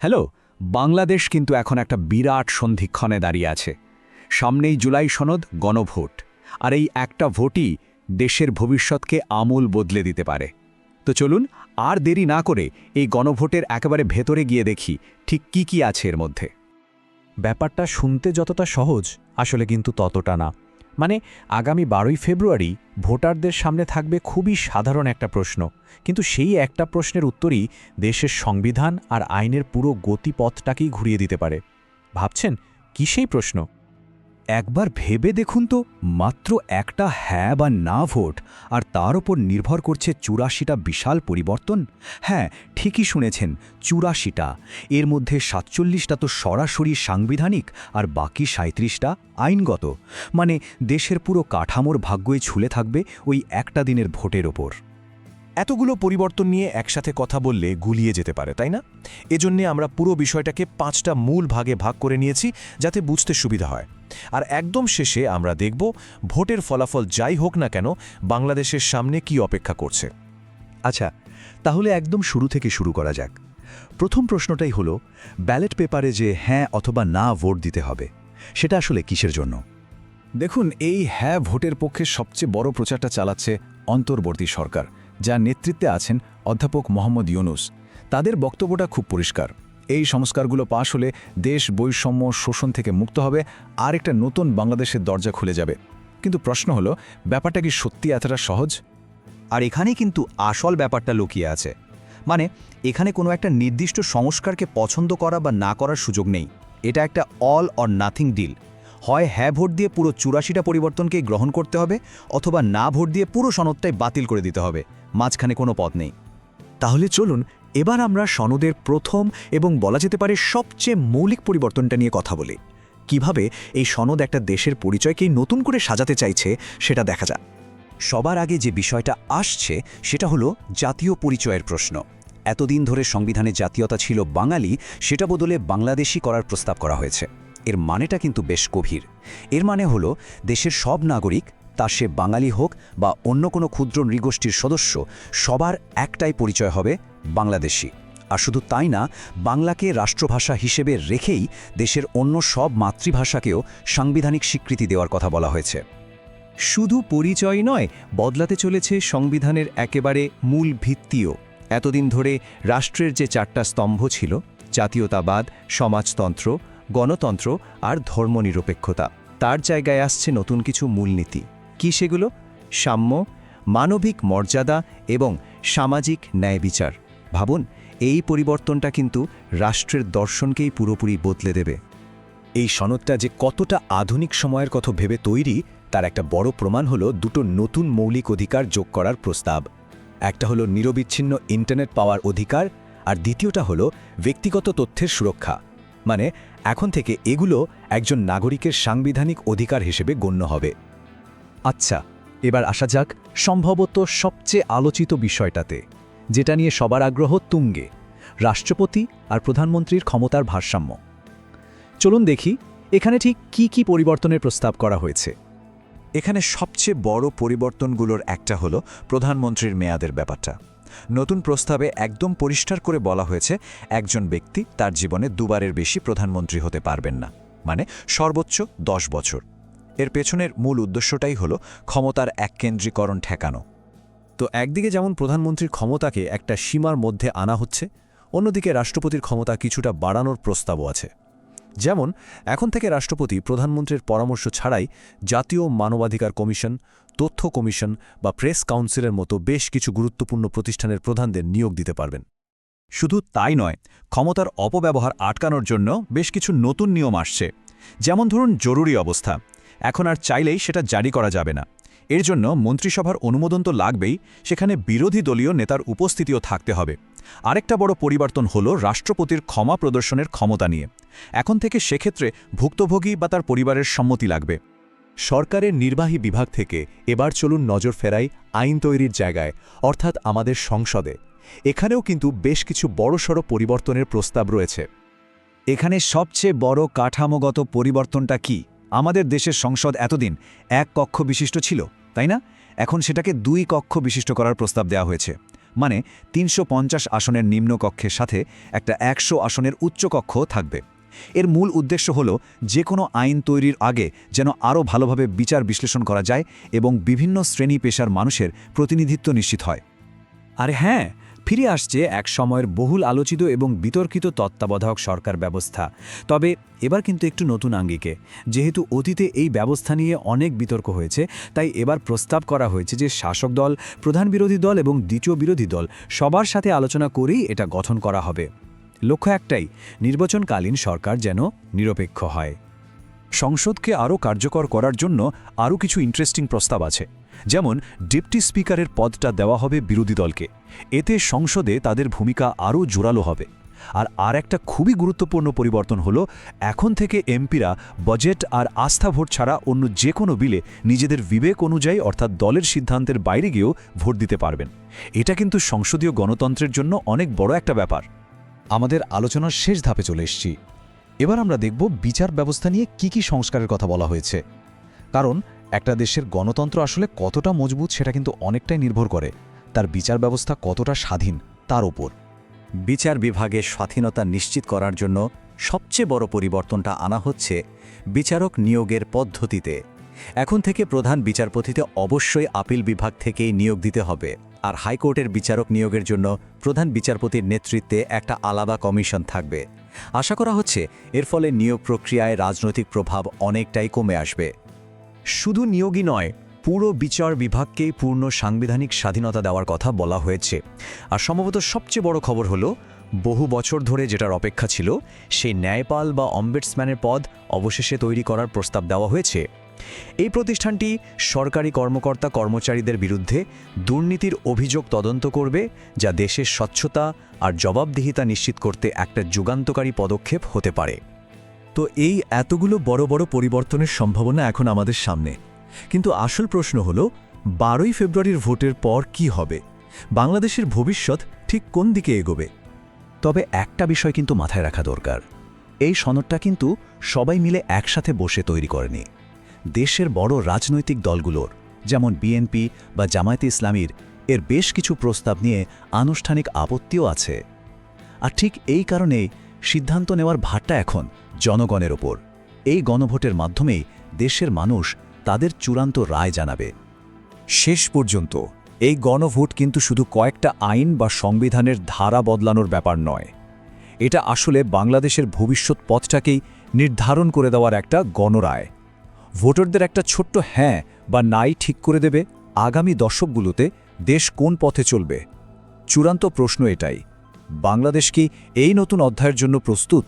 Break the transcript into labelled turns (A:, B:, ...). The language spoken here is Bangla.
A: হ্যালো। বাংলাদেশ কিন্তু এখন একটা বিরাট সন্ধিক্ষণে দাঁড়িয়ে আছে। সামনেই জুলাই সনদ, গণভোট। আর এই একটা ভোটই দেশের ভবিষ্যৎকে আমূল বদলে দিতে পারে। তো চলুন আর দেরি না করে এই গণভোটের একেবারে ভেতরে গিয়ে দেখি ঠিক কি আছে এর মধ্যে।
B: ব্যাপারটা শুনতে যতটা সহজ, আসলে কিন্তু ততটা না। মানে আগামী 12ই ফেব্রুয়ারি ভোটারদের সামনে থাকবে খুবই সাধারণ একটা প্রশ্ন, কিন্তু সেই একটা প্রশ্নের উত্তরই দেশের সংবিধান আর আইনের পুরো গতিপথটাকেই ঘুরিয়ে দিতে পারে। ভাবছেন কি সেই প্রশ্ন?
A: একবার ভেবে দেখুন তো, মাত্র একটা হ্যাঁ বা না ভোট, আর তার ওপর নির্ভর করছে ৮৪টা বিশাল পরিবর্তন। হ্যাঁ, ঠিকই শুনেছেন, ৮৪টা। এর মধ্যে ৪৭টা তো সরাসরি সাংবিধানিক, আর বাকি ৩৭টা আইনগত। মানে দেশের পুরো কাঠামোর ভাগ্যই ঝুলে থাকবে ওই একটা দিনের ভোটের ওপর।
C: এতগুলো পরিবর্তন নিয়ে একসাথে কথা বললে গুলিয়ে যেতে পারে, তাই না? এজন্যে আমরা পুরো বিষয়টাকে 5টা মূল ভাগে ভাগ করে নিয়েছি, যাতে বুঝতে সুবিধা হয়। আর একদম শেষে আমরা দেখব ভোটের ফলাফল যাই হোক না কেন বাংলাদেশের সামনে কি অপেক্ষা করছে।
A: আচ্ছা, তাহলে একদম শুরু থেকে শুরু করা যাক। প্রথম প্রশ্নটাই হলো, ব্যালট পেপারে যে হ্যাঁ অথবা না ভোট দিতে হবে, সেটা আসলে কিসের জন্য? দেখুন, এই হ্যাঁ ভোটের পক্ষে সবচেয়ে বড় প্রচারটা চালাচ্ছে অন্তর্বর্তী সরকার, যার নেতৃত্বে আছেন অধ্যাপক মোহাম্মদ ইউনুস। তাদের বক্তব্যটা খুব পরিষ্কার। এই সংস্কারগুলো পাশ হলে দেশ বৈষম্য শোষণ থেকে মুক্ত হবে, আর একটা নতুন বাংলাদেশের দরজা খুলে যাবে। কিন্তু প্রশ্ন হলো, ব্যাপারটা কি সত্যি এতটা সহজ?
D: আর এখানেই কিন্তু আসল ব্যাপারটা লুকিয়ে আছে। মানে এখানে কোনো একটা নির্দিষ্ট সংস্কারকে পছন্দ করা বা না করার সুযোগ নেই। এটা একটা অল অর নাথিং ডিল। হয় হ্যাঁ ভোট দিয়ে পুরো ৮৪টা পরিবর্তনকেই গ্রহণ করতে হবে, অথবা না ভোট দিয়ে পুরো সনদটাই বাতিল করে দিতে হবে। মাঝখানে কোনো পথ নেই।
A: তাহলে চলুন এবার আমরা সনদের প্রথম এবং বলা যেতে পারে সবচেয়ে মৌলিক পরিবর্তনটা নিয়ে কথা বলি। কিভাবে এই সনদ একটা দেশের পরিচয়কেই নতুন করে সাজাতে চাইছে সেটা দেখা যাক।
D: সবার আগে যে বিষয়টা আসছে সেটা হলো জাতীয় পরিচয়ের প্রশ্ন। এতদিন ধরে সংবিধানে জাতীয়তা ছিল বাঙালি, সেটা বদলে বাংলাদেশি করার প্রস্তাব করা হয়েছে। এর মানেটা কিন্তু বেশ গভীর। এর মানে হলো দেশের সব নাগরিক, তা সে বাঙালি হোক বা অন্য কোনো ক্ষুদ্র নৃগোষ্ঠীর সদস্য, সবার একটাই পরিচয় হবে বাংলাদেশি। আর শুধু তাই না, বাংলাকে রাষ্ট্রভাষা হিসেবে রেখেই দেশের অন্য সব মাতৃভাষাকেও সাংবিধানিক স্বীকৃতি দেওয়ার কথা বলা হয়েছে।
E: শুধু পরিচয় নয়, বদলাতে চলেছে সংবিধানের একেবারে মূল ভিত্তিও। এতদিন ধরে রাষ্ট্রের যে 4টা স্তম্ভ ছিল, জাতীয়তাবাদ, সমাজতন্ত্র, গণতন্ত্র আর ধর্মনিরপেক্ষতা, তার জায়গায় আসছে নতুন কিছু মূলনীতি। কি সেগুলো? সাম্য, মানবিক মর্যাদা এবং সামাজিক ন্যায় বিচার। ভাবুন, এই পরিবর্তনটা কিন্তু রাষ্ট্রের দর্শনকেই পুরোপুরি বদলে দেবে।
A: এই সনদটা যে কতটা আধুনিক সময়ের কথা ভেবে তৈরি, তার একটা বড় প্রমাণ হলো দুটো নতুন মৌলিক অধিকার যোগ করার প্রস্তাব। একটা হলো নিরবিচ্ছিন্ন ইন্টারনেট পাওয়ার অধিকার, আর দ্বিতীয়টা হলো ব্যক্তিগত তথ্যের সুরক্ষা। মানে এখন থেকে এগুলো একজন নাগরিকের সাংবিধানিক অধিকার হিসেবে গণ্য হবে। আচ্ছা, এবার আসা যাক সম্ভবত সবচেয়ে আলোচিত বিষয়টাতে, যেটা নিয়ে সবার আগ্রহ তুঙ্গে: রাষ্ট্রপতি আর প্রধানমন্ত্রীর ক্ষমতার ভারসাম্য। চলুন দেখি এখানে ঠিক কি পরিবর্তনের প্রস্তাব করা হয়েছে।
C: এখানে সবচেয়ে বড় পরিবর্তনগুলোর একটা হলো প্রধানমন্ত্রীর মেয়াদের ব্যাপারটা। নতুন প্রস্তাবে একদম পরিষ্কার করে বলা হয়েছে, একজন ব্যক্তি তার জীবনে দুবারের বেশি প্রধানমন্ত্রী হতে পারবেন না, মানে সর্বোচ্চ 10 বছর। এর পেছনের মূল উদ্দেশ্যটাই হলো ক্ষমতার এককেন্দ্রীকরণ ঠেকানো।
E: তো একদিকে যেমন প্রধানমন্ত্রীর ক্ষমতাকে একটা সীমার মধ্যে আনা হচ্ছে, অন্যদিকে রাষ্ট্রপতির ক্ষমতা কিছুটা বাড়ানোর প্রস্তাবও আছে। যেমন এখন থেকে রাষ্ট্রপতি প্রধানমন্ত্রীর পরামর্শ ছাড়াই জাতীয় মানবাধিকার কমিশন, তথ্য কমিশন বা প্রেস কাউন্সিলের মতো বেশ কিছু গুরুত্বপূর্ণ প্রতিষ্ঠানের প্রধানদের নিয়োগ দিতে পারবেন।
D: শুধু তাই নয়, ক্ষমতার অপব্যবহার আটকানোর জন্য বেশ কিছু নতুন নিয়ম আসছে। যেমন ধরুন জরুরি অবস্থা। এখন আর চাইলেই সেটা জারি করা যাবে না। এর জন্য মন্ত্রিসভার অনুমোদন তো লাগবেই, সেখানে বিরোধী দলীয় নেতার উপস্থিতিও থাকতে হবে। আরেকটা বড় পরিবর্তন হলো রাষ্ট্রপতির ক্ষমা প্রদর্শনের ক্ষমতা নিয়ে। এখন থেকে সেক্ষেত্রে ভুক্তভোগী বা তার পরিবারের সম্মতি লাগবে।
E: সরকারের নির্বাহী বিভাগ থেকে এবার চলুন নজর ফেরাই আইন তৈরির জায়গায়, অর্থাৎ আমাদের সংসদে। এখানেও কিন্তু বেশ কিছু বড়সড় পরিবর্তনের প্রস্তাব রয়েছে।
D: এখানে সবচেয়ে বড় কাঠামোগত পরিবর্তনটা কি? আমাদের দেশের সংসদ এতদিন এক কক্ষ বিশিষ্ট ছিল, তাই না? এখন সেটাকে 2 কক্ষ বিশিষ্ট করার প্রস্তাব দেওয়া হয়েছে।
C: মানে ৩৫০ আসনের নিম্নকক্ষের সাথে একটা ১০০ আসনের উচ্চকক্ষ থাকবে। এর মূল উদ্দেশ্য হল যে কোনো আইন তৈরির আগে যেন আরও ভালোভাবে বিচার বিশ্লেষণ করা যায় এবং বিভিন্ন শ্রেণী পেশার মানুষের প্রতিনিধিত্ব নিশ্চিত হয়।
A: আরে হ্যাঁ, ফিরে আসছে এক সময়ের বহুল আলোচিত এবং বিতর্কিত তত্ত্বাবধায়ক সরকার ব্যবস্থা। তবে এবার কিন্তু একটু নতুন আঙ্গিকে। যেহেতু অতীতে এই ব্যবস্থা নিয়ে অনেক বিতর্ক হয়েছে, তাই এবার প্রস্তাব করা হয়েছে যে শাসক দল, প্রধান বিরোধী দল এবং দ্বিতীয় বিরোধী দল সবার সাথে আলোচনা করেই এটা গঠন করা হবে। লক্ষ্য একটাই, নির্বাচনকালীন সরকার যেন নিরপেক্ষ হয়।
C: সংসদকে আরও কার্যকর করার জন্য আরও কিছু ইন্টারেস্টিং প্রস্তাব আছে। যেমন ডেপুটি স্পিকারের পদটা দেওয়া হবে বিরোধী দলকে। এতে সংসদে তাদের ভূমিকা আরও জোরালো হবে। আর একটা খুবই গুরুত্বপূর্ণ পরিবর্তন হলো, এখন থেকে এমপিরা বাজেট আর আস্থা ভোট ছাড়া অন্য যে কোনো বিলে নিজেদের বিবেক অনুযায়ী অর্থাৎ দলের সিদ্ধান্তের বাইরে গিয়েও ভোট দিতে পারবেন। এটা কিন্তু সংসদীয় গণতন্ত্রের জন্য অনেক বড় একটা ব্যাপার।
B: আমাদের আলোচনার শেষ ধাপে চলে এসেছি। এবার আমরা দেখব বিচার ব্যবস্থা নিয়ে কি সংস্কারের কথা বলা হয়েছে। কারণ একটা দেশের গণতন্ত্র আসলে কতটা মজবুত সেটা কিন্তু অনেকটাই নির্ভর করে তার বিচার ব্যবস্থা কতটা স্বাধীন তার ওপর।
D: বিচার বিভাগের স্বাধীনতা নিশ্চিত করার জন্য সবচেয়ে বড় পরিবর্তনটা আনা হচ্ছে বিচারক নিয়োগের পদ্ধতিতে। এখন থেকে প্রধান বিচারপতিতে অবশ্যই আপিল বিভাগ থেকেই নিয়োগ দিতে হবে, আর হাইকোর্টের বিচারক নিয়োগের জন্য প্রধান বিচারপতির নেতৃত্বে একটা আলাদা কমিশন থাকবে। আশা করা হচ্ছে এর ফলে নিয়োগ প্রক্রিয়ায় রাজনৈতিক প্রভাব অনেকটাই কমে আসবে।
C: শুধু নিয়োগই নয়, পুরো বিচার বিভাগকেই পূর্ণ সাংবিধানিক স্বাধীনতা দেওয়ার কথা বলা হয়েছে। আর সম্ভবত সবচেয়ে বড় খবর হলো, বহু বছর ধরে যেটার অপেক্ষা ছিল, সেই ন্যায়পাল বা অম্বেডসম্যানের পদ অবশেষে তৈরি করার প্রস্তাব দেওয়া হয়েছে। এই প্রতিষ্ঠানটি সরকারি কর্মকর্তা কর্মচারীদের বিরুদ্ধে দুর্নীতির অভিযোগ তদন্ত করবে, যা দেশের স্বচ্ছতা আর জবাবদিহিতা নিশ্চিত করতে একটা যুগান্তকারী পদক্ষেপ হতে পারে।
E: তো এই এতগুলো বড় বড় পরিবর্তনের সম্ভাবনা এখন আমাদের সামনে। কিন্তু আসল প্রশ্ন হল, 12ই ফেব্রুয়ারির ভোটের পর কি হবে? বাংলাদেশের ভবিষ্যৎ ঠিক কোন দিকে এগোবে?
A: তবে একটা বিষয় কিন্তু মাথায় রাখা দরকার, এই সনদটা কিন্তু সবাই মিলে একসাথে বসে তৈরি করেনি। দেশের বড় রাজনৈতিক দলগুলোর, যেমন বিএনপি বা জামায়াতে ইসলামীর, এর বেশ কিছু প্রস্তাব নিয়ে আনুষ্ঠানিক আপত্তিও আছে। আর ঠিক এই কারণেই সিদ্ধান্ত নেওয়ার ভারটা এখন জনগণের ওপর। এই গণভোটের মাধ্যমেই দেশের মানুষ তাদের চূড়ান্ত রায় জানাবে।
C: শেষ পর্যন্ত এই গণভোট কিন্তু শুধু কয়েকটা আইন বা সংবিধানের ধারা বদলানোর ব্যাপার নয়। এটা আসলে বাংলাদেশের ভবিষ্যৎ পথটাকেই নির্ধারণ করে দেওয়ার একটা গণরায়। ভোটারদের একটা ছোট্ট হ্যাঁ বা নাই ঠিক করে দেবে আগামী দশকগুলোতে দেশ কোন পথে চলবে। চূড়ান্ত প্রশ্ন এটাই, বাংলাদেশ কি এই নতুন অধ্যায়ের জন্য প্রস্তুত?